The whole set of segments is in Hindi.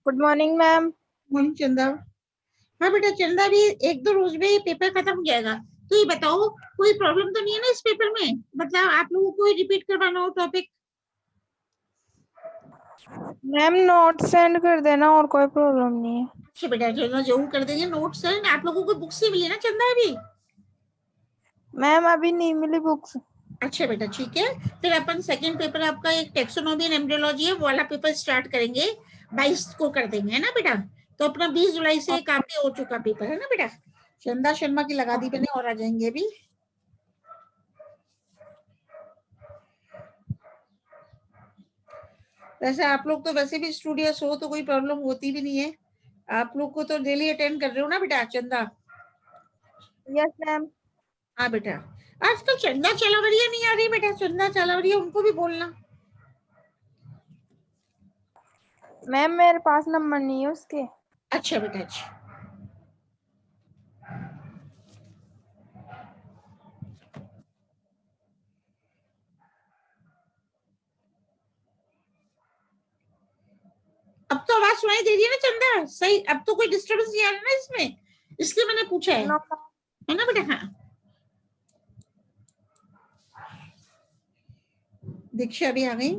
Good morning ma'am. मॉर्निंग चंदा। हाँ बेटा चंदा, भी एक दो रोज में ये पेपर खत्म हो जाएगा। तो ये बताओ, कोई प्रॉब्लम तो नहीं है ना इस पेपर में? मतलब आप लोगों को रिपीट करवाना हो टॉपिक? मैम नोट सेंड कर देना, और कोई प्रॉब्लम नहीं है। अच्छा बेटा चलो जरूर कर देंगे नोट्स। है आप लोगों को बुक्स ही मिली ना चंदा अभी? मैम अभी नहीं मिली बुक्स। अच्छा बेटा ठीक है। फिर अपन सेकंड पेपर आपका एक टेक्सोनॉमी एंड एम्ब्रियोलॉजी है, वो वाला पेपर स्टार्ट करेंगे। 22 को कर देंगे, है ना बेटा? तो अपना 20 जुलाई से काफी हो चुका पेपर, है ना बेटा? चंदा शर्मा की लगा दी मैंने, और आ जाएंगे अभी। वैसे आप लोग तो वैसे भी स्टूडियस हो, तो कोई प्रॉब्लम होती भी नहीं है। आप लोग को तो डेली अटेंड कर रहे हो ना बेटा चंदा? Yes ma'am. हाँ बेटा। आजकल चंदा चलावरिया नहीं आ रही बेटा, चंदा चलावरिया उनको भी बोलना। मैम मेरे पास नंबर नहीं है उसके। अच्छा बेटा अच्छा। अब तो आवाज सुनाई दे रही है ना चंदा? सही, अब तो कोई डिस्टर्बेंस नहीं आ रहा ना इसमें, इसलिए मैंने पूछा नो। है ना बेटा? हाँ। दीक्षा भी आ गई।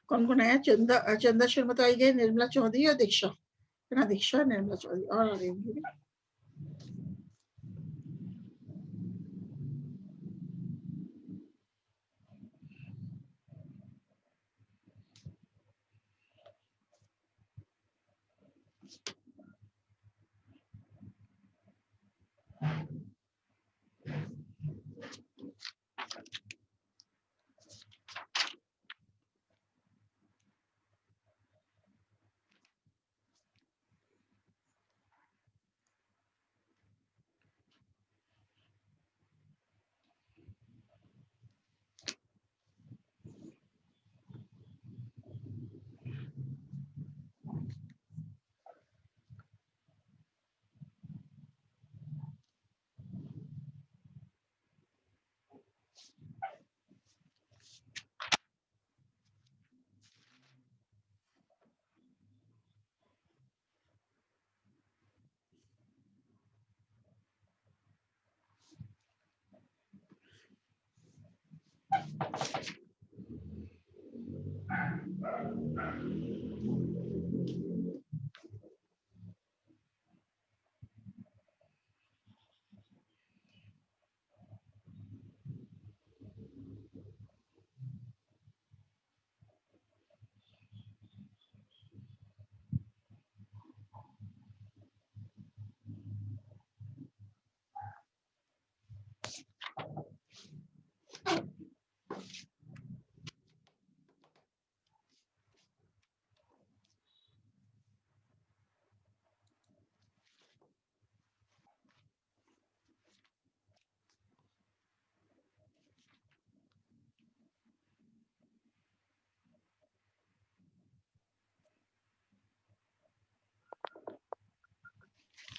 कौन कौन आया? चंदा, चंदा शर्मा तो आई गई, निर्मला चौधरी और दीक्षा, है ना? दीक्षा निर्मला चौधरी और आ रही होंगी।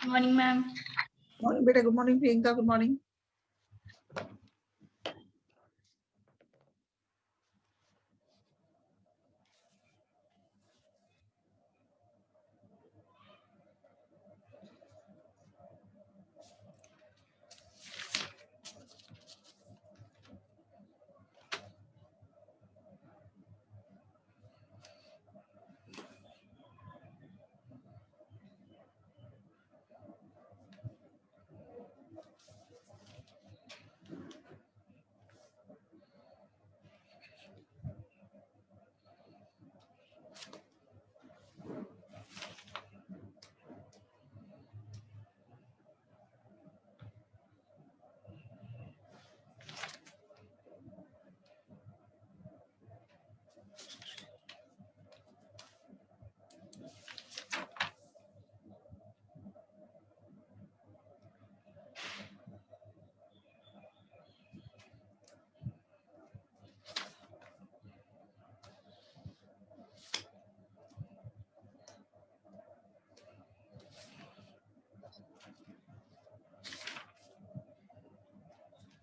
Morning ma'am. मॉर्निंग बेटा, good morning Priyanka, good morning.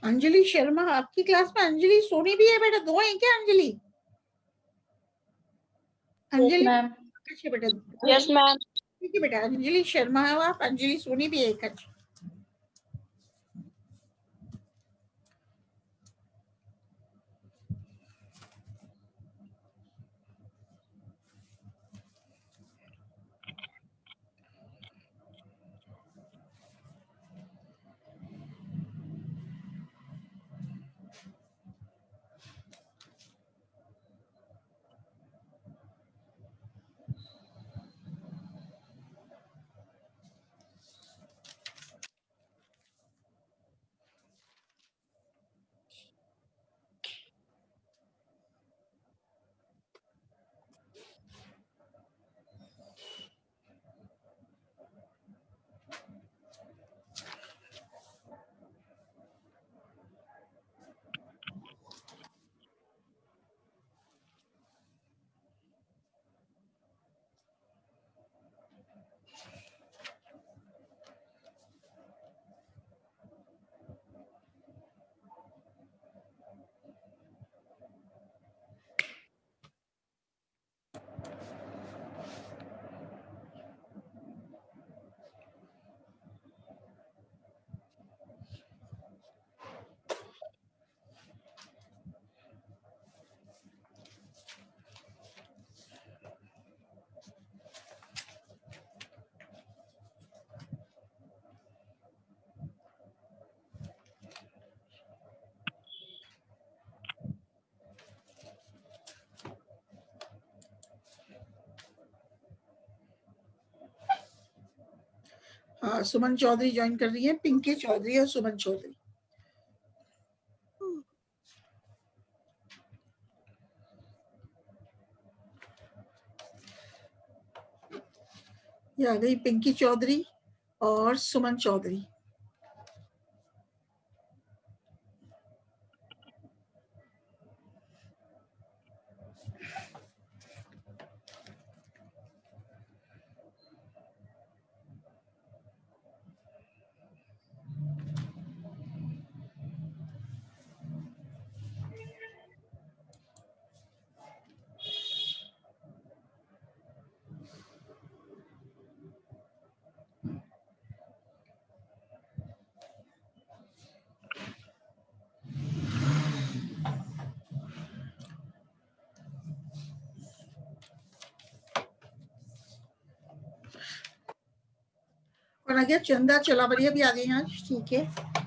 Anjali Sharma, आपकी क्लास में अंजलि सोनी भी है बेटा? दो है क्या अंजलि? अंजलि मैम। अच्छा बेटा, यस मैम। ठीक है बेटा। अंजलि शर्मा है आप, अंजलि सोनी भी है एक। अच्छा, हाँ, सुमन चौधरी ज्वाइन कर रही है, पिंकी चौधरी और सुमन चौधरी। ये आ गई पिंकी चौधरी और सुमन चौधरी। और आ गया चंदा चलावरिया भी आ गई आज, ठीक है।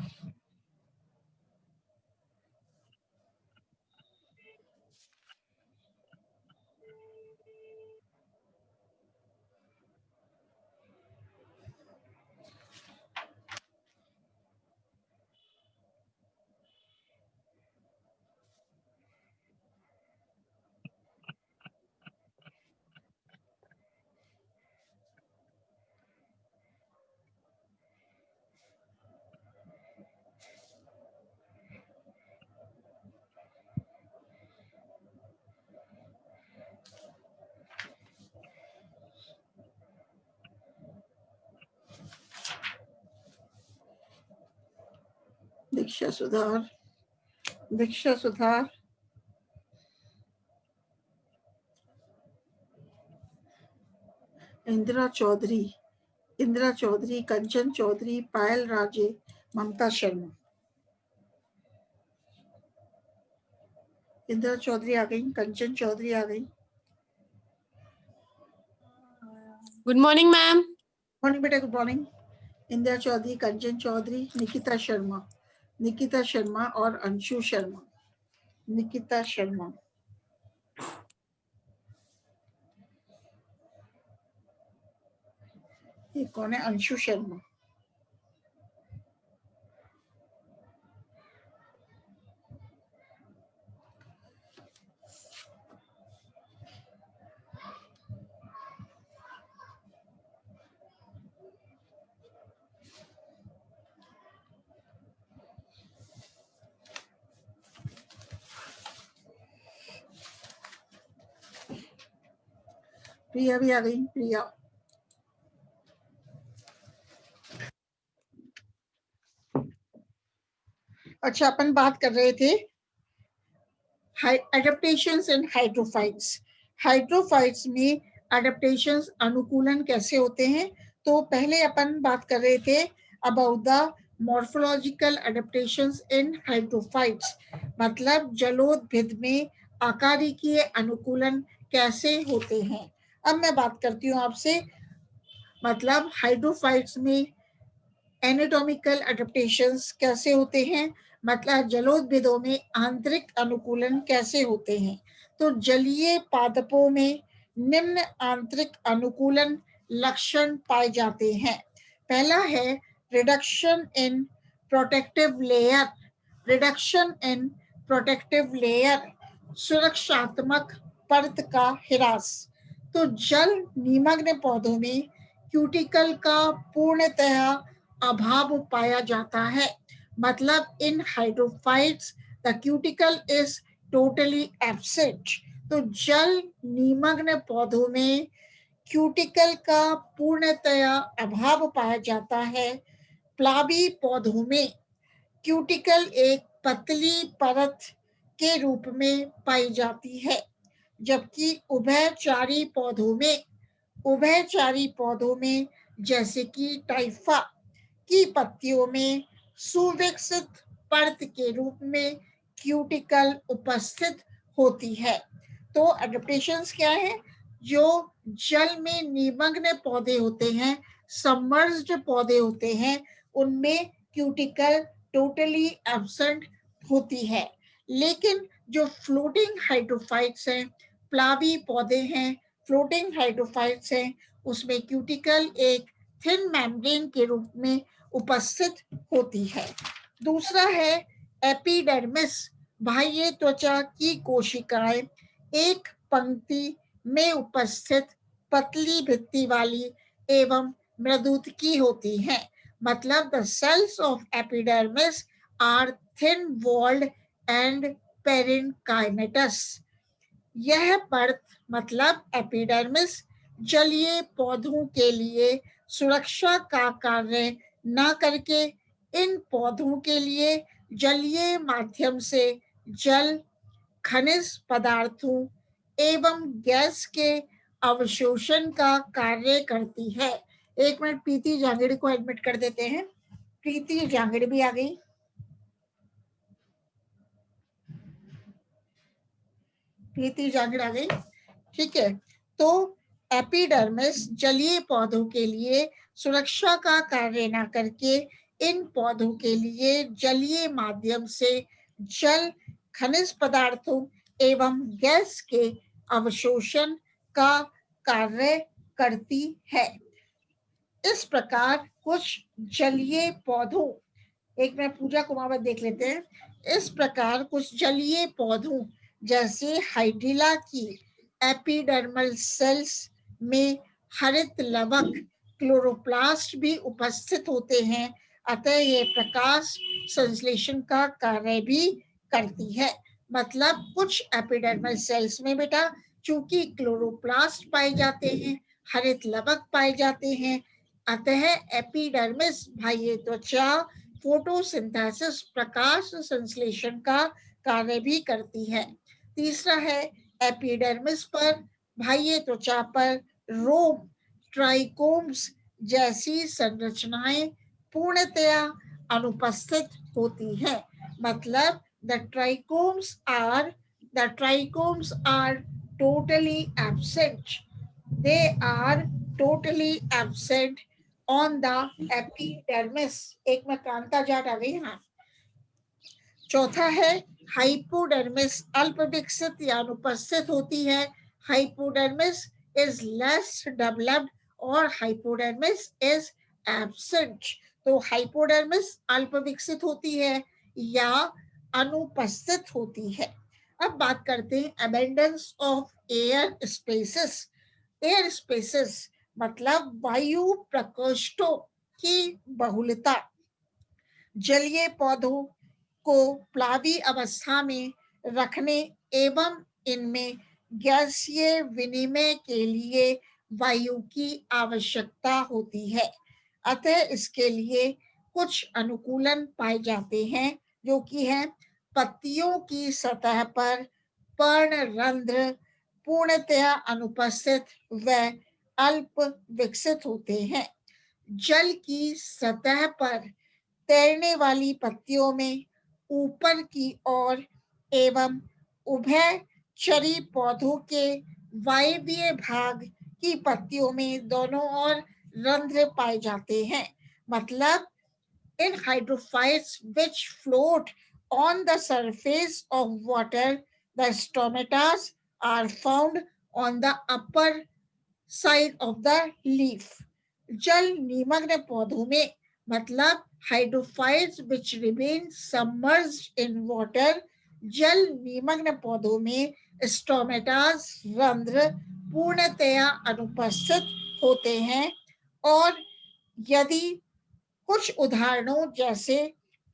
दीक्षा सुधार, दीक्षा सुधार, इंदिरा चौधरी, इंदिरा चौधरी, कंचन चौधरी, पायल राजे, ममता शर्मा। इंदिरा चौधरी आ गई, कंचन चौधरी आ गई। Good morning ma'am. मॉर्निंग बेटा, गुड मॉर्निंग। इंदिरा चौधरी, कंचन चौधरी, निकिता शर्मा, निकिता शर्मा और अंशु शर्मा, निकिता शर्मा। ये कौन है? अंशु शर्मा। प्रिया भी आ गई, प्रिया। अच्छा, अपन बात कर रहे थे एडेप्टेशंस इन हाइड्रोफाइट्स। हाइड्रोफाइट्स में एडेप्टेशंस, अनुकूलन कैसे होते हैं? तो पहले अपन बात कर रहे थे about the morphological adaptations in hydrophytes, मतलब जलोदभिद में आकारिकीय अनुकूलन कैसे होते हैं। अब मैं बात करती हूँ आपसे, मतलब हाइड्रोफाइट्स में एनाटॉमिकल एडेप्टेशंस कैसे होते हैं, मतलब जलोदभिदों में आंतरिक अनुकूलन कैसे होते हैं। तो जलीय पादपों में निम्न आंतरिक अनुकूलन लक्षण पाए जाते हैं। पहला है reduction in protective layer, reduction in protective layer, सुरक्षात्मक परत का ह्रास। तो जल निमग्न पौधों में क्यूटिकल का पूर्णतः अभाव पाया जाता है, मतलब in hydrophytes the cuticle is totally absent. तो जल निमग्न पौधों में क्यूटिकल का पूर्णतया अभाव पाया जाता है। प्लावी पौधों में क्यूटिकल एक पतली परत के रूप में पाई जाती है, जबकि उभयचारी पौधों में जैसे कि टाइफा की पत्तियों में सुविकसित परत के रूप में क्यूटिकल उपस्थित होती है। तो एडेप्टेशंस क्या है? जो जल में निमग्न पौधे होते हैं, सबमर्ज्ड पौधे होते हैं, उनमें क्यूटिकल टोटली एब्सेंट होती है। लेकिन जो फ्लोटिंग हाइड्रोफाइट्स हैं, प्लावी पौधे हैं, फ्लोटिंग हाइड्रोफाइट्स हैं, उसमें क्यूटिकल एक थिन मेम्ब्रेन के रूप में उपस्थित होती है। दूसरा है एपिडर्मिस, बाह्य त्वचा की कोशिकाएं एक पंक्ति में उपस्थित पतली भित्ति वाली एवं मृदुतकी होती हैं, मतलब the cells of epidermis are thin walled and parenchymatous. यह परत, मतलब एपिडर्मिस, जलीय पौधों के लिए सुरक्षा का कार्य न करके इन पौधों के लिए जलीय माध्यम से जल, खनिज पदार्थों एवं गैस के अवशोषण का कार्य करती है। एक मिनट, प्रीति जांगड़ को एडमिट कर देते हैं। प्रीति जांगड़ भी आ गई। प्रीति जांगड़ आ गई, ठीक है। तो एपिडर्मिस जलीय पौधों के लिए सुरक्षा का कार्य न करके इन पौधों के लिए जलीय माध्यम से जल, खनिज पदार्थों एवं गैस के अवशोषण का कार्य करती है। इस प्रकार कुछ जलीय पौधों, एक मैं पूजा कुमावत देख लेते हैं। इस प्रकार कुछ जलीय पौधों जैसे हाइड्रिला की एपिडर्मल सेल्स में हरित लवक, क्लोरोप्लास्ट भी उपस्थित होते हैं, अतः ये प्रकाश संश्लेषण का कार्य भी करती है। मतलब कुछ एपिडर्मल सेल्स में बेटा चूंकि क्लोरोप्लास्ट पाए जाते हैं, हरित लवक पाए जाते हैं, अतः एपिडर्मिस बाह्य त्वचा फोटोसिंथेसिस प्रकाश संश्लेषण का कार्य भी करती है। तीसरा है एपिडर्मिस पर बाह्य त्वचा पर रोम ट्राइकोम्स जैसी संरचनाएं पूर्णतया अनुपस्थित होती हैं। मतलब the trichomes are totally absent. They are totally absent on the epidermis. एक में कांता जाट आ गई। हाँ, चौथा है हाइपोडर्मिस अल्प विकसित या अनुपस्थित होती है। हाइपोडर्मिस इज लेस डेवलप्ड और हाइपोडर्मिस इज एब्सेंट। तो हाइपोडर्मिस अल्प विकसित होती है या अनुपस्थित होती है। अब बात करते हैं abundance of air spaces. Air spaces मतलब वायु प्रकोष्ठों की बहुलता। जलीय पौधों को प्लावी अवस्था में रखने एवं इनमें गैसीय विनिमय के लिए वायु की आवश्यकता होती है। अतः इसके लिए कुछ अनुकूलन पाए जाते हैं, जो कि है पत्तियों की सतह पर पर्णरंध्र पूर्णतया अनुपस्थित व अल्प विकसित होते हैं। जल की सतह पर तैरने वाली पत्तियों में ऊपर की ओर एवं उभयचरी पौधों के वायवीय भाग की पत्तियों में दोनों ओर रंध्र पाए जाते हैं। मतलब in hydrophytes which float on the surface of water, the stomatas are found on the upper side of the leaf. जल निमग्न पौधों में मतलब hydrophytes which remain submerged in water, जल निमग्न पौधों में स्टोमेटास रंध्र पूर्णतया अनुपस्थित होते हैं। और यदि कुछ उदाहरणों जैसे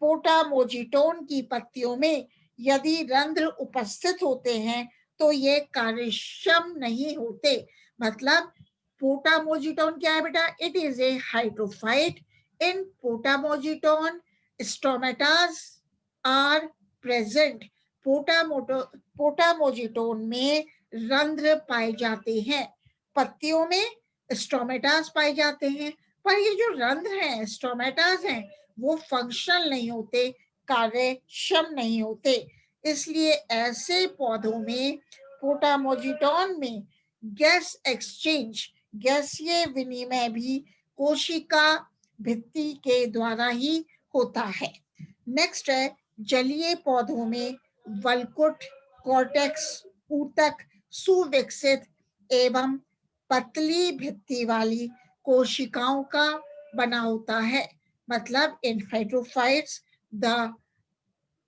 पोटामोजिटोन की पत्तियों में यदि रंध्र उपस्थित होते हैं तो ये कार्यक्षम नहीं होते। मतलब पोटामोजिटोन क्या है बेटा? It is a hydrophyte. In potamogeton stomatas are present. Potamogeton में रंध्र पाए जाते हैं, पत्तियों में स्टोमेटास पाए जाते हैं, पर ये जो रंध्र हैं, स्टोमेटास हैं, वो फंक्शनल नहीं होते, कार्यक्षम नहीं होते। इसलिए ऐसे पौधों में पोटामोजिटोन में गैस एक्सचेंज गैसीय विनिमय भी कोशिका भित्ति के द्वारा ही होता है। नेक्स्ट है जलीय पौधों में वलकुट कॉर्टेक्स ऊतक सुविकसित एवं पतली भित्ति वाली कोशिकाओं का बना होता है। मतलब in hydrophytes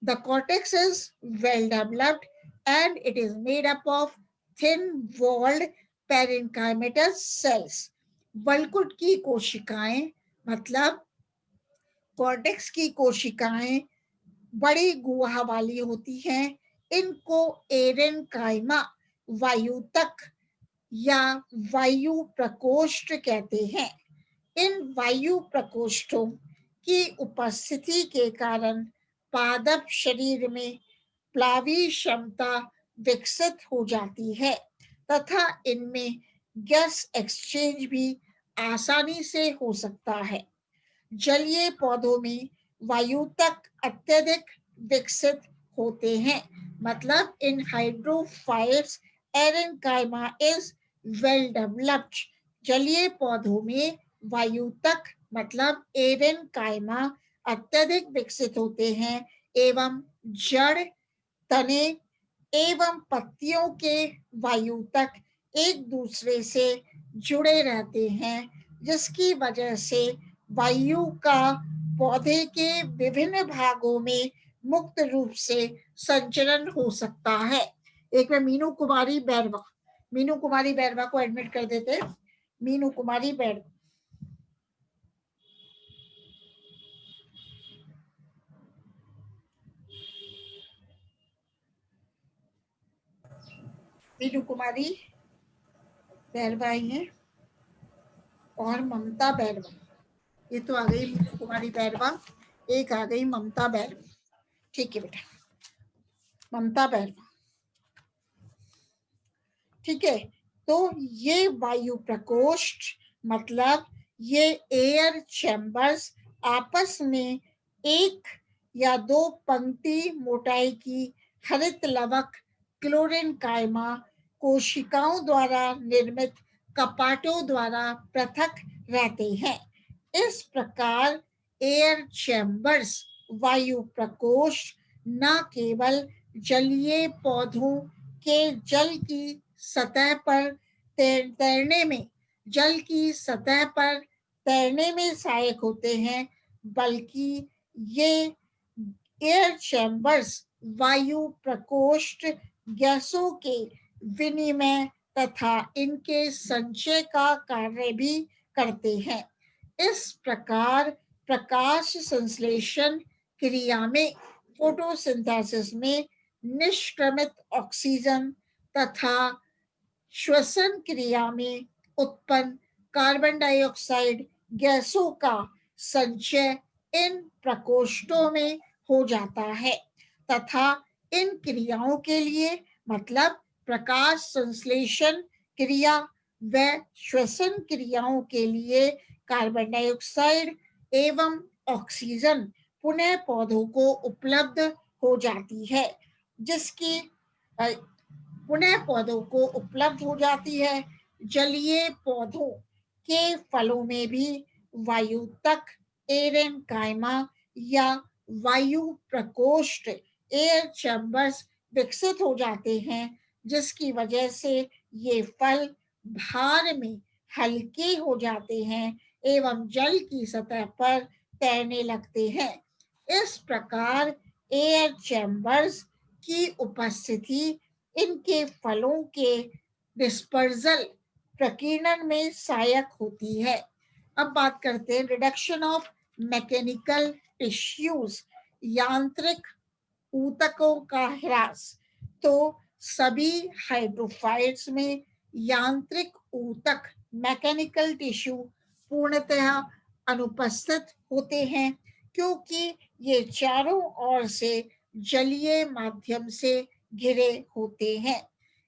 the cortex is well developed and it is made up of thin walled parenchymatous cells. वलकुट की कोशिकाएं मतलब कॉर्टेक्स की कोशिकाएं बड़ी गुहा वाली होती हैं। इनको एरेनकाइमा वायुतक या वायु प्रकोष्ठ कहते हैं। इन वायु प्रकोष्ठों की उपस्थिति के कारण पादप शरीर में प्लावी क्षमता विकसित हो जाती है तथा इनमें गैस एक्सचेंज भी आसानी से हो सकता है। जलीय पौधों में वायुतक अत्यधिक विकसित होते हैं। मतलब in hydrophytes aerenchyma is well developed. जलीय पौधों में वायुतक मतलब एरेनकाइमा अत्यधिक विकसित होते हैं एवं जड़ तने एवं पत्तियों के वायुतक एक दूसरे से जुड़े रहते हैं, जिसकी वजह से वायु का पौधे के विभिन्न भागों में मुक्त रूप से संचरण हो सकता है। एक में मीनू कुमारी बैरवा को एडमिट कर देते। मीनू कुमारी बैरवा। मीनू कुमारी बैरवा आई है और ममता बैरवा, ये तो आ गई मीनू कुमारी बैरवा। एक आ गई ममता बैरवा, ठीक है बेटा, ममता बैरवा, ठीक है। तो ये वायु प्रकोष्ठ मतलब ये एयर चैम्बर्स आपस में एक या दो पंक्ति मोटाई की हरित लवक क्लोरीन कायमा कोशिकाओं द्वारा निर्मित कपाटों द्वारा पृथक रहते हैं। इस प्रकार एयर चैम्बर्स वायु प्रकोष्ठ न केवल जलीय पौधों के जल की सतह पर तैरने में जल की सतह पर तैरने में सहायक होते हैं, बल्कि ये एयर चैम्बर्स वायु प्रकोष्ठ गैसों के विनिमय तथा इनके संचय का कार्य भी करते हैं। इस प्रकार प्रकाश संश्लेषण क्रिया में फोटोसिंथेसिस में निष्क्रमित ऑक्सीजन तथा श्वसन क्रिया में उत्पन्न कार्बन डाइऑक्साइड गैसों का संचय इन प्रकोष्ठों में हो जाता है तथा इन क्रियाओं के लिए मतलब प्रकाश संश्लेषण क्रिया व श्वसन क्रियाओं के लिए कार्बन डाइऑक्साइड एवं ऑक्सीजन पुनः पौधों को उपलब्ध हो जाती है, जिसकी पुनः पौधों को उपलब्ध हो जाती है। जलीय पौधों के फलों में भी वायु तक एरेन कायमा या वायु प्रकोष्ठ एयर चैम्बर्स विकसित हो जाते हैं, जिसकी वजह से ये फल भार में हल्के हो जाते हैं एवं जल की सतह पर तैरने लगते हैं। इस प्रकार एयर चैम्बर्स की उपस्थिति इनके फलों के डिस्पर्सल प्रकीर्णन में सहायक होती है। अब बात करते हैं रिडक्शन ऑफ मैकेनिकल टिश्यूज, यांत्रिक ऊतकों का ह्रास। तो सभी हाइड्रोफाइट्स में यांत्रिक ऊतक मैकेनिकल टिश्यू पूर्णतः अनुपस्थित होते हैं, क्योंकि ये चारों ओर से जलीय माध्यम से घिरे होते हैं।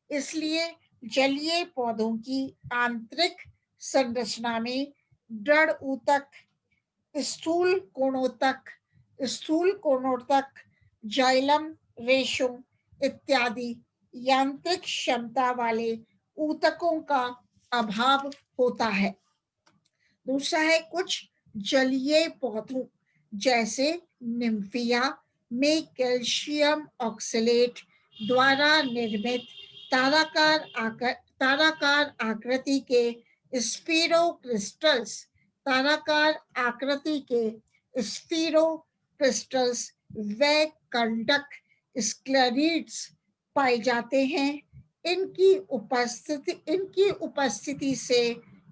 इसलिए जलीय पौधों की आंतरिक संरचना में दृढ़ ऊतक, स्थूल कोणोतक, जाइलम, रेशों इत्यादि यांत्रिक क्षमता वाले ऊतकों का अभाव होता है। दूसरा है कुछ जलीय पौधों जैसे निम्फिया में कैल्शियम ऑक्सलेट द्वारा निर्मित ताराकार आकृति के स्फीरो क्रिस्टल्स व कंडक स्क्लेरिड्स पाए जाते हैं। इनकी उपस्थिति से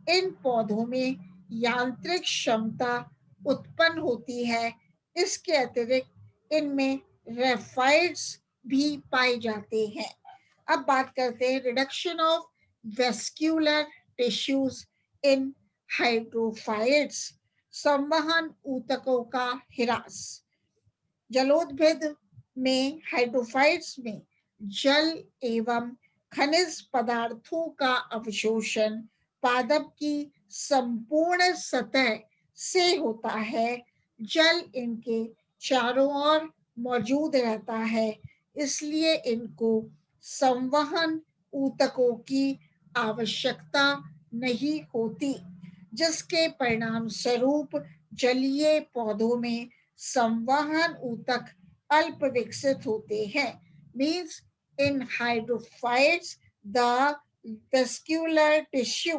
इन पौधों में यांत्रिक क्षमता उत्पन्न होती है। इसके अतिरिक्त इनमें रेफाइड्स भी पाए जाते हैं। अब बात करते हैं reduction of vascular tissues in hydrophytes, संवहन ऊतकों का ह्रास। जलोद्भिद में हाइड्रोफाइट्स में जल एवं खनिज पदार्थों का अवशोषण पादप की संपूर्ण सतह से होता है। जल इनके चारों ओर मौजूद रहता है, इसलिए इनको संवहन ऊतकों की आवश्यकता नहीं होती, जिसके परिणाम स्वरूप जलीय पौधों में संवहन ऊतक अल्प विकसित होते हैं। Means in hydrophytes the vascular tissue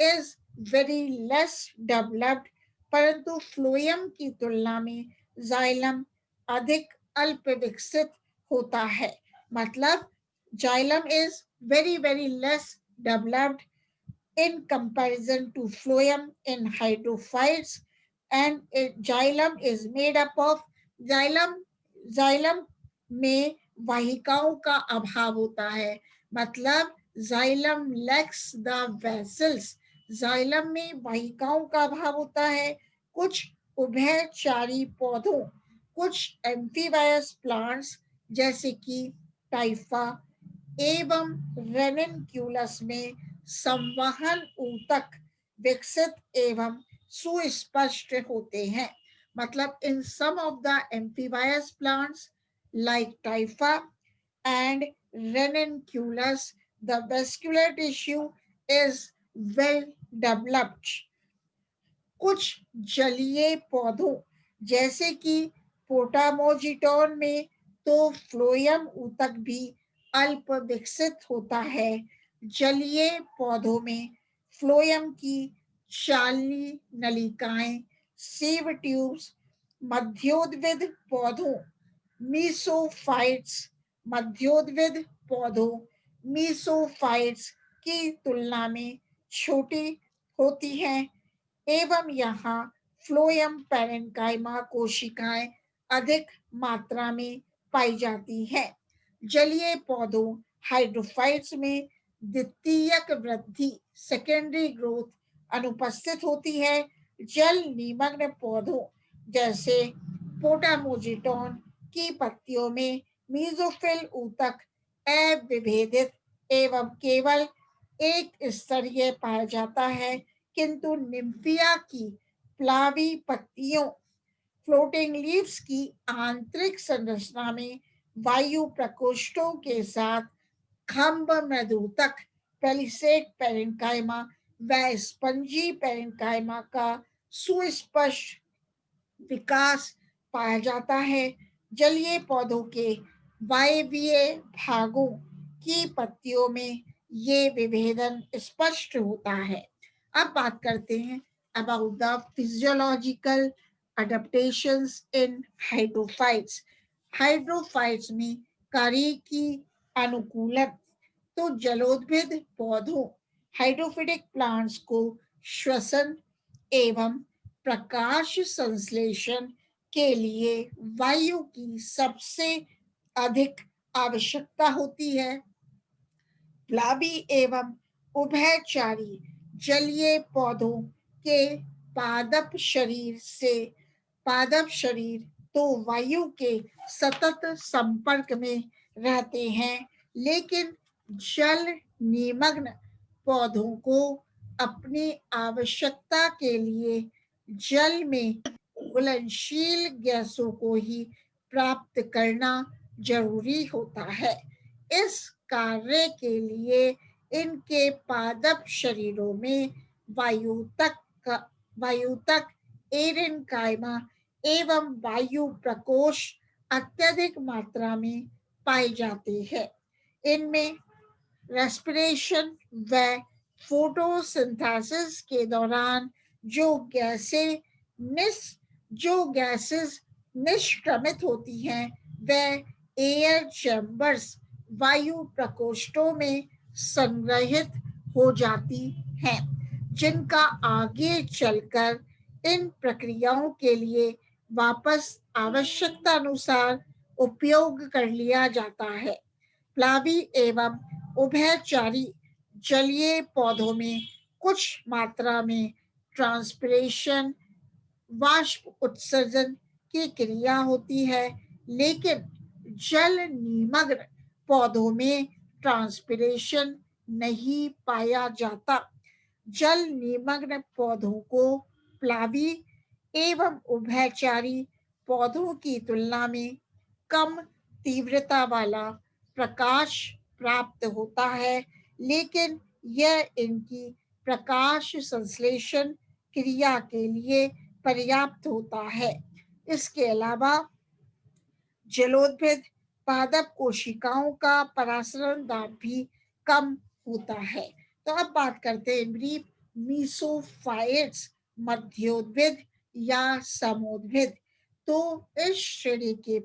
is very less developed, परंतु फ्लोएम की तुलना में जाइलम अधिक अल्प विकसित होता है। मतलब xylem is very less developed in comparison to phloem in hydrophytes, and xylem is made up of xylem में वाहिकाओं का अभाव होता है। मतलब xylem lacks the vessels, xylem में वाहिकाओं का अभाव होता है। कुछ उभयचारी पौधों, कुछ एम्फीबायस प्लांट्स जैसे कि टाइफा एवं रेनिनक्यूलस में संवहन ऊतक विकसित एवं सुस्पष्ट होते हैं. मतलब in some of the amphibious plants like typha and ranunculus, the vascular tissue is well developed. कुछ जलीय पौधों जैसे कि पोटामोजिटोन में तो फ्लोएम ऊतक भी अल्प विकसित होता है. जलीय पौधों में फ्लोएम की चालनी नलिकाएं, सीव ट्यूब्स, मध्योद्भिद पौधों मीसोफाइट्स, मध्योद्भिद पौधों मीसोफाइट्स की तुलना में छोटी होती हैं एवं यहाँ फ्लोएम पैरेन्काइमा कोशिकाएं अधिक मात्रा में पाई जाती हैं. जलीय पौधों हाइड्रोफाइट्स में द्वितीयक वृद्धि सेकेंडरी ग्रोथ अनुपस्थित होती है. जल निमग्न पौधों जैसे पोटामोजिटोन की पत्तियों में मीजोफिल ऊतक अविभेदित एवं केवल एक स्तरीय पाया जाता है, किंतु निम्फिया की प्लावी पत्तियों फ्लोटिंग लीव्स की आंतरिक संरचना में वायु प्रकोष्ठों के साथ खंभ मृदुतक पेलिसेड पैरेन्काइमा व स्पंजी पैरेन्काइमा का सुस्पष्ट विकास पाया जाता है. जलीय पौधों के वायवीय भागों की पत्तियों में ये विभेदन स्पष्ट होता है. अब बात करते हैं about the physiological adaptations in hydrophytes. Hydrophytes में कार्य की अनुकूलन. तो जलोद्भिद पौधों हाइड्रोफिटिक प्लांट्स को श्वसन एवं प्रकाश संश्लेषण के लिए वायु की सबसे अधिक आवश्यकता होती है. प्लावी एवं उभयचारी जलीय पौधों के पादप शरीर तो वायु के सतत संपर्क में रहते हैं, लेकिन जल निमग्न पौधों को अपनी आवश्यकता के लिए जल में घुलनशील गैसों को ही प्राप्त करना जरूरी होता है. इस कार्य के लिए इनके पादप शरीरों में वायुतक एरेन्काइमा एवं वायु प्रकोष्ठ अत्यधिक मात्रा में पाए जाते हैं. इनमें रेस्पिरेशन व फोटोसिंथेसिस के दौरान जो गैसेस निष्क्रमित होती हैं वह एयर चैम्बर्स वायु प्रकोष्ठों में संग्रहित हो जाती हैं, जिनका आगे चलकर इन प्रक्रियाओं के लिए वापस आवश्यकता अनुसार उपयोग कर लिया जाता है. प्लावी एवं उभयचारी जलीय पौधों में कुछ मात्रा में ट्रांसपिरेशन वाष्प उत्सर्जन की क्रिया होती है, लेकिन जल निमग्न पौधों में ट्रांसपिरेशन नहीं पाया जाता. जल निमग्न पौधों को प्लावी एवं उभयचारी पौधों की तुलना में कम तीव्रता वाला प्रकाश प्राप्त होता है, लेकिन यह इनकी प्रकाश संश्लेषण क्रिया के लिए पर्याप्त होता है. इसके अलावा जलोद्भिद पादप कोशिकाओं का परासरण दाब भी कम होता है. तो अब बात करते हैं ब्रीफ मीसोफाइट्स मध्योद्भिद या समोद्भिद. तो इस श्रेणी के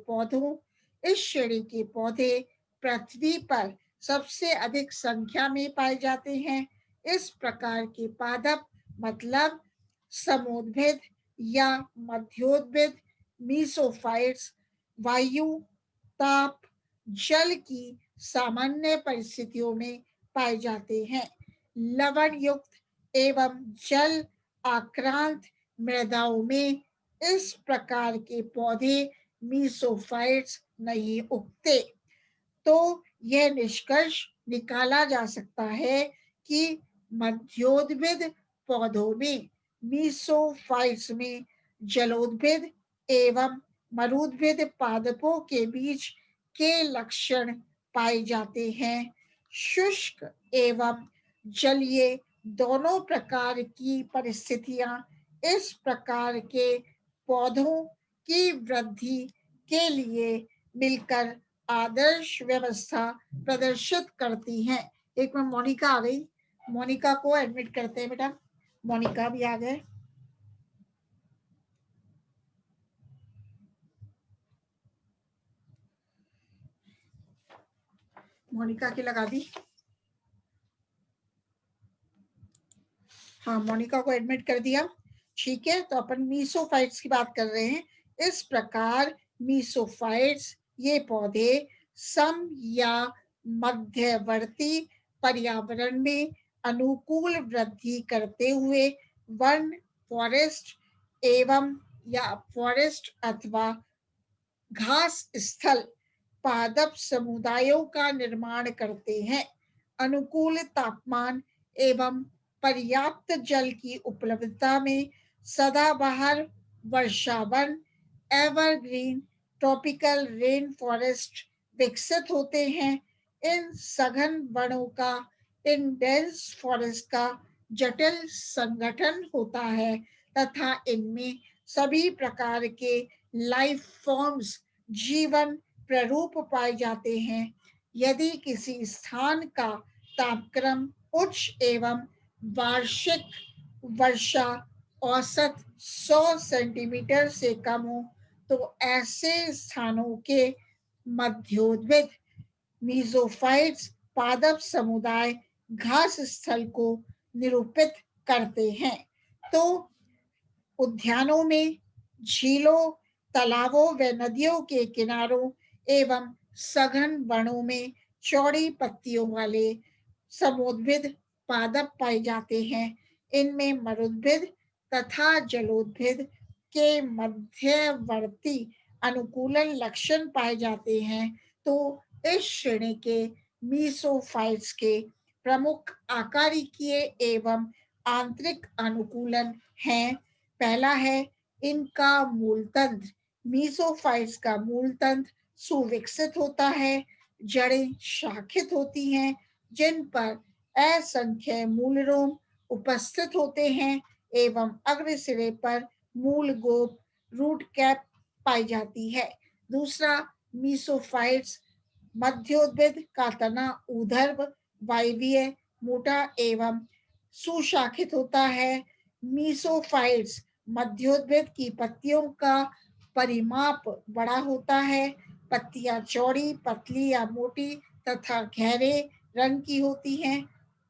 पौधे पृथ्वी पर सबसे अधिक संख्या में पाए जाते हैं. इस प्रकार के पादप मतलब समोद्भिद या मध्योद्भिद मीसोफाइट्स वायु, ताप, जल की सामान्य परिस्थितियों में पाए जाते हैं. लवण युक्त एवं जल आक्रांत मृदाओं में इस प्रकार के पौधे मीसोफाइट्स नहीं उगते। तो यह निष्कर्ष निकाला जा सकता है कि मध्योद्भिद पौधों में मीसोफाइट्स में जलोद्भिद एवं मरुद्भिद पादपों के बीच के लक्षण पाए जाते हैं। शुष्क एवं जलीय दोनों प्रकार की परिस्थितियां इस प्रकार के पौधों की वृद्धि के लिए मिलकर आदर्श व्यवस्था प्रदर्शित करती हैं। एक मिनट, मोनिका आ गई, मोनिका को एडमिट करते हैं बेटा। मोनिका भी आ गए। मोनिका की लगा दी। हाँ, मोनिका को एडमिट कर दिया। ठीक है, तो अपन मीसोफाइट्स की बात कर रहे हैं। इस प्रकार मीसोफाइट्स ये पौधे सम या मध्यवर्ती पर्यावरण में अनुकूल वृद्धि करते हुए वन, फॉरेस्ट एवं या फॉरेस्ट अथवा घास स्थल पादप समुदायों का निर्माण करते हैं। अनुकूल तापमान एवं पर्याप्त जल की उपलब्धता में सदाबहार वर्षावन, एवरग्रीन, ट्रॉपिकल रेन फॉरेस्ट विकसित होते हैं। इन सघन वनों का, इन डेंस फॉरेस्ट का जटिल संगठन होता है तथा इनमें सभी प्रकार के लाइफ फॉर्म्स, जीवन प्ररूप पाए जाते हैं। यदि किसी स्थान का तापक्रम उच्च एवं वार्षिक वर्षा औसत 100 सेंटीमीटर से कम हो तो ऐसे स्थानों के मध्योद्भिद मीसोफाइट्स पादप समुदाय घास स्थल को निरूपित करते हैं। तो उद्यानों में, झीलों, तालाबों व नदियों के किनारों एवं सघन वनों में चौड़ी पत्तियों वाले समोद्भिद पादप पाए जाते हैं। इनमें मरुद्भिद तथा जलोद्भिद के मध्यवर्ती अनुकूलन लक्षण पाए जाते हैं। तो इस श्रेणी के मीसोफाइट्स के प्रमुख आकारिकीय एवं आंतरिक अनुकूलन हैं। पहला है इनका मूल तंत्र। मीसोफाइट्स का मूल तंत्र सुविकसित होता है। जड़ें शाखित होती हैं जिन पर असंख्य मूल रोम उपस्थित होते हैं एवं अग्र सिरे पर मूल गोप, रूट कैप पाई जाती है। दूसरा, मीसोफाइट्स मध्योद्भिद का तना ऊर्ध्व, वायवीय, मोटा एवं सुशाखित होता है। मीसोफाइट्स मध्योद्भिद की पत्तियों का परिमाप बड़ा होता है। पत्तियां चौड़ी, पतली या मोटी तथा गहरे रंग की होती हैं।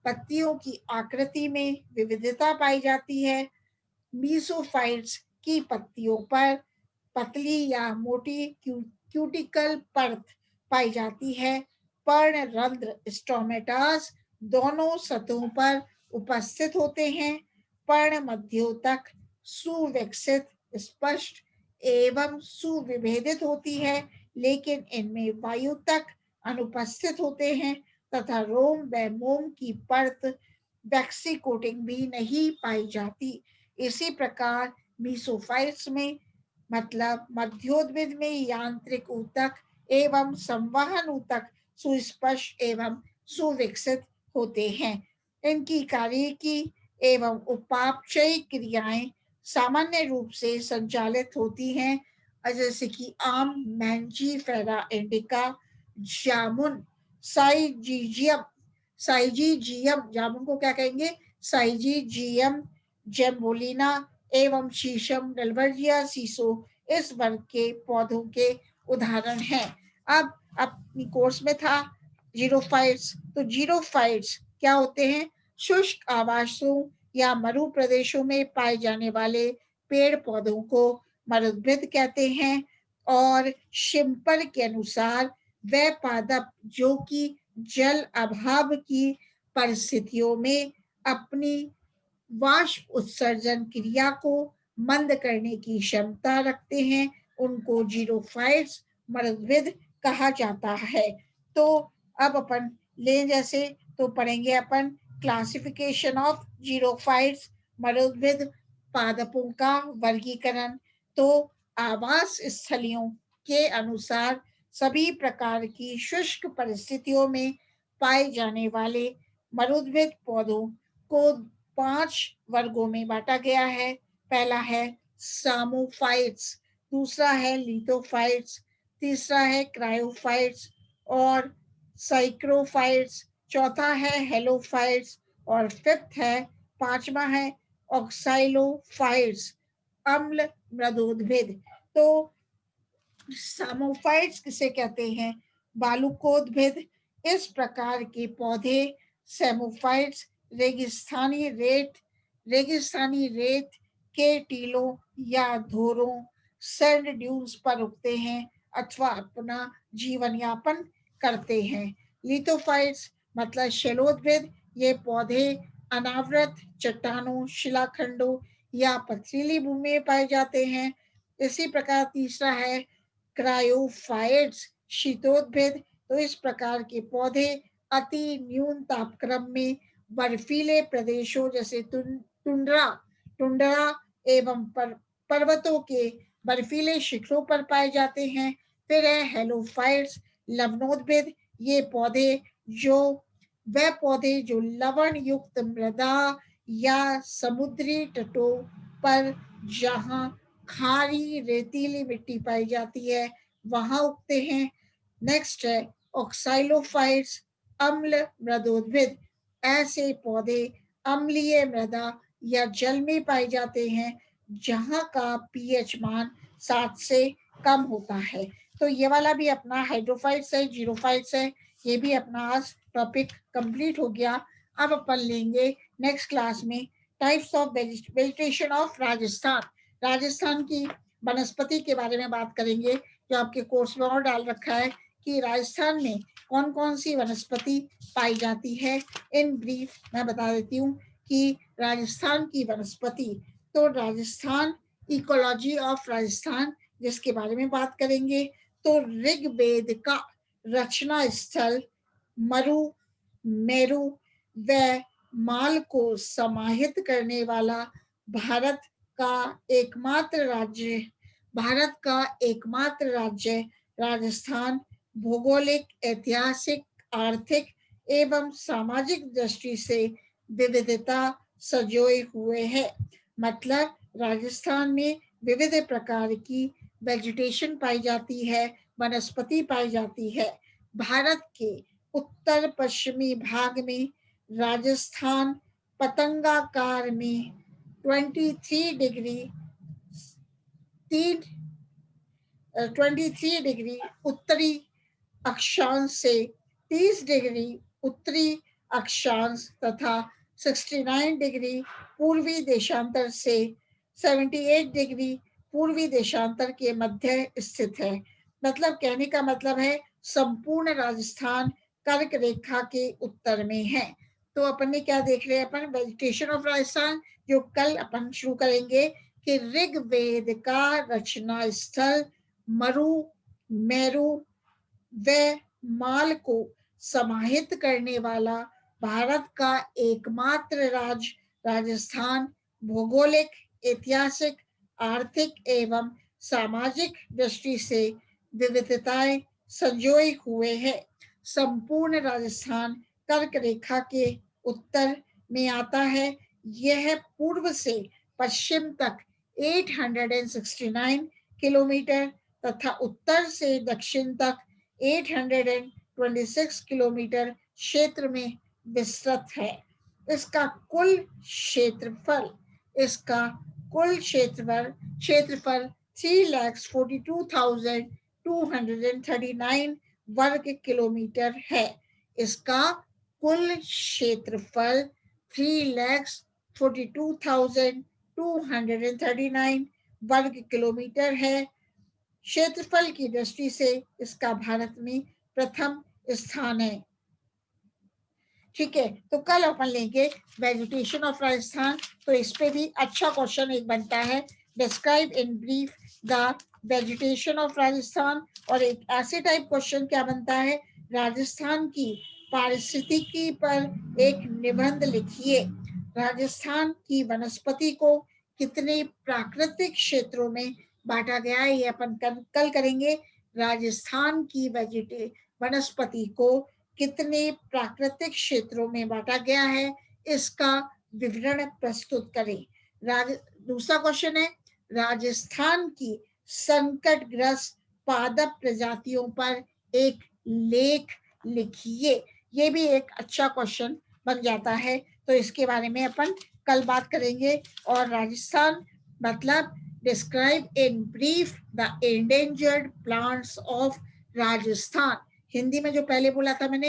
पत्तियों की आकृति में विविधता पाई जाती है। मीसोफाइट्स की पत्तियों पर पतली या मोटी क्यूटिकल परत पाई जाती है। पर्णरंध्र स्टोमेटास दोनों सतहों पर उपस्थित होते हैं। पर्ण मध्यों तक सुविकसित, स्पष्ट एवं सुविभेदित होती है, लेकिन इनमें वायु तक अनुपस्थित होते हैं तथा रोम व मोम की परत, वैक्सी कोटिंग भी नहीं पाई जाती। इसी प्रकार मीसोफाइट्स में मतलब मध्योद्भिद में यांत्रिक ऊतक एवं संवहन ऊतक सुस्पष्ट एवं सुविकसित होते हैं। इनकी कार्यकी एवं उपापचयी क्रियाएं सामान्य रूप से संचालित होती हैं, जैसे कि आम, मैंजीफेरा इंडिका, जामुन, साइजीजियम, जामुन को क्या कहेंगे, साइजीजियम जेम्बोलिना एवं शीशम, डलवर्जिया सीसो इस वर्ग के पौधों के उदाहरण हैं। अब अपनी कोर्स में था जीरोफाइट्स, तो जीरोफाइट्स क्या होते हैं? शुष्क आवासों या मरु प्रदेशों में पाए जाने वाले पेड़ पौधों को मरुद्भिद कहते हैं। और शिम्पल के अनुसार वह पादप जो कि जल अभाव की परिस्थितियों में अपनी वाष्प उत्सर्जन क्रिया को मंद करने की क्षमता रखते हैं, उनको जीरोफाइट्स मरुद्भिद कहा जाता है। तो अब अपन लें जैसे तो पढ़ेंगे अपन क्लासिफिकेशन ऑफ जीरोफाइट्स मरुद्भिद पादपों का वर्गीकरण। तो आवास स्थलियों के अनुसार सभी प्रकार की शुष्क परिस्थितियों में पाए जाने वाले मरुद्भिद पौधों को 5 वर्गों में बांटा गया है। पहला है सामोफाइट्स, दूसरा है लिथोफाइट्स, तीसरा है क्रायोफाइट्स और साइक्रोफाइट्स, चौथा है हेलोफाइट्स और फिफ्थ है, पांचवा है ऑक्साइलोफाइट्स, अम्ल मृदोद्भिद। तो सामोफाइट्स किसे कहते हैं? बालुकोद्भिद। इस प्रकार के पौधे सैमोफाइट्स रेगिस्तानी रेत के टीलों या धोरों सैंड ड्यून्स पर उगते हैं अथवा अपना जीवन यापन करते हैं। लिथोफाइट्स मतलब शैलोद्भिद, ये पौधे अनावृत चट्टानों, शिलाखंडों या पथरीली भूमि में पाए जाते हैं। इसी प्रकार तीसरा है क्रायोफाइट्स, शीतोद्भिद। तो इस प्रकार के पौधे अति न्यून तापक्रम में बर्फीले प्रदेशों जैसे टुंड्रा एवं पर्वतों के बर्फीले शिखरों पर पाए जाते हैं। फिर है हेलोफाइट्स, लवणोद्भिद। ये पौधे जो लवण युक्त मृदा या समुद्री तटों पर जहां खारी रेतीली मिट्टी पाई जाती है वहां उगते हैं। नेक्स्ट है ऑक्साइलोफाइट्स, अम्ल मृदोद्भिद। ऐसे पौधे अम्लीय मृदा या जल में पाए जाते हैं जहां का पीएच मान 7 से कम होता है। तो ये वाला भी अपना हाइड्रोफाइट्स है, जीरोफाइट्स है। ये भी अपना आज टॉपिक कंप्लीट हो गया। अब अपन लेंगे नेक्स्ट क्लास में types of vegetation of Rajasthan. Rajasthan की वनस्पति के बारे में बात करेंगे, जो आपके कोर्स में और डाल रखा है कि राजस्थान में कौन कौन सी वनस्पति पाई जाती है। इन ब्रीफ मैं बता देती हूँ कि राजस्थान की वनस्पति, तो राजस्थान इकोलॉजी ऑफ राजस्थान जिसके बारे में बात करेंगे, तो ऋग्वेद का रचना स्थल मरु, मेरु व माल को समाहित करने वाला भारत का एकमात्र राज्य राजस्थान भौगोलिक, ऐतिहासिक, आर्थिक एवं सामाजिक दृष्टि से विविधता सजोए हुए है। मतलब राजस्थान में विविध प्रकार की वेजिटेशन पाई जाती है, वनस्पति पाई जाती है। भारत के उत्तर पश्चिमी भाग में राजस्थान पतंगाकार में 23 डिग्री उत्तरी अक्षांश से 30 डिग्री उत्तरी अक्षांश तथा 69 डिग्री पूर्वी देशांतर से 78 डिग्री पूर्वी देशांतर के मध्य स्थित है। मतलब कहने का मतलब है संपूर्ण राजस्थान कर्क रेखा के उत्तर में है। तो अपन ने क्या देख रहे हैं, अपन वेजिटेशन ऑफ राजस्थान, जो कल अपन शुरू करेंगे कि ऋग्वेद का रचना स्थल मरु, मेरु व माल को समाहित करने वाला भारत का एकमात्र राज्य राजस्थान भौगोलिक, ऐतिहासिक, आर्थिक एवं सामाजिक दृष्टि से विविधताएं संजोए हुए है। संपूर्ण राजस्थान कर्क रेखा के उत्तर में आता है। यह पूर्व से पश्चिम तक 869 किलोमीटर तथा उत्तर से दक्षिण तक 826 किलोमीटर क्षेत्र में विस्तृत है। इसका कुल क्षेत्रफल 3,42,239 वर्ग किलोमीटर है। इसका कुल क्षेत्रफल 3,42,239 वर्ग किलोमीटर है। क्षेत्रफल की दृष्टि से इसका भारत में प्रथम स्थान है। ठीक है, तो कल अपन लेंगे वेजिटेशन ऑफ राजस्थान। तो इस पे भी अच्छा क्वेश्चन एक बनता है, describe in brief the vegetation of Rajasthan. और एक ऐसे टाइप क्वेश्चन क्या बनता है, राजस्थान की पारिस्थितिकी पर एक निबंध लिखिए। राजस्थान की वनस्पति को कितने प्राकृतिक क्षेत्रों में बांटा गया है, ये अपन कल करेंगे। राजस्थान की वनस्पति को कितने प्राकृतिक क्षेत्रों में बांटा गया है, इसका विवरण प्रस्तुत करें। दूसरा क्वेश्चन है, राजस्थान की संकटग्रस्त पादप प्रजातियों पर एक लेख लिखिए। ये भी एक अच्छा क्वेश्चन बन जाता है, तो इसके बारे में अपन कल बात करेंगे। और राजस्थान मतलब describe in brief the endangered plants of Rajasthan. Hindi में जो पहले बोला था मैंने,